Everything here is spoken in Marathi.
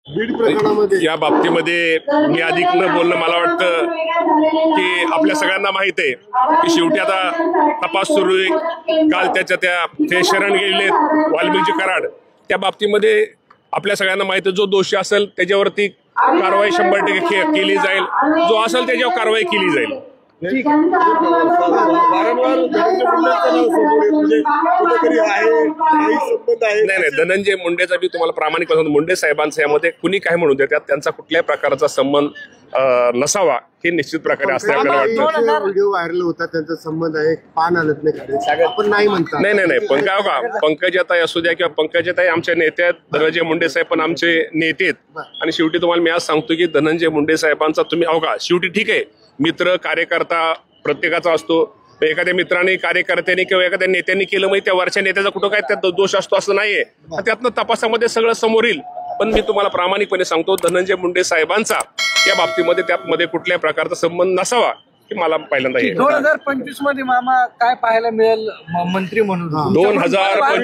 बीड प्रकरणामध्ये या बाबतीमध्ये मी अधिक न बोलणं, मला वाटतं की आपल्या सगळ्यांना माहित आहे की शेवटी आता तपास सुरू आहे। काल ते शरण गेलेले वाल्मिकजी कराड, त्या बाबतीमध्ये आपल्या सगळ्यांना माहित आहे, जो दोषी असेल त्याच्यावरती कारवाई 100% केली जाईल, जो असेल त्याच्यावर कारवाई केली जाईल। वारंवार धनंजय मुंडेंचं नाव समोर येतं, म्हणजे कुठेतरी आहे काही संबंध आहे? नाही, धनंजय मुंडेचा मी तुम्हाला प्रामाणिकपणे सांगतो, मुंडे साहेबांचा यामध्ये कुणी काही म्हणू देतात, त्यांचा कुठल्याही प्रकारचा संबंध नसावा हे निश्चित प्रकारे असते आपल्याला वाटतं। व्हिडिओ व्हायरल होता, त्यांचा संबंध आहे, पान आलत नाही, आपण नाही म्हणता। नाही, पंकजाताई असू द्या किंवा पंकजाताई आमच्या नेते आहेत, धनंजय मुंडे साहेब पण आमचे नेते आहेत। आणि शेवटी तुम्हाला मी आज सांगतो की धनंजय मुंडे साहेबांचा तुम्ही अवघा, शेवटी ठीक आहे, मित्र कार्यकर्ता प्रत्येकाचा असतो, एखाद्या मित्राने कार्यकर्त्यांनी किंवा एखाद्या नेत्यांनी केलं म्हणजे त्या वरच्या नेत्याचा कुठं काय त्यात दोष असतो असं नाहीये, त्यातनं तपासामध्ये सगळं समोर येईल। पण मी तुम्हाला प्रामाणिकपणे सांगतो, धनंजय मुंडे साहेबांचा या बाबतीमध्ये त्यामध्ये कुठल्याही प्रकारचा संबंध नसावा हे मला पहिल्यांदा 2025 मध्ये मामा काय पाहायला मिळेल मंत्री म्हणून? 2025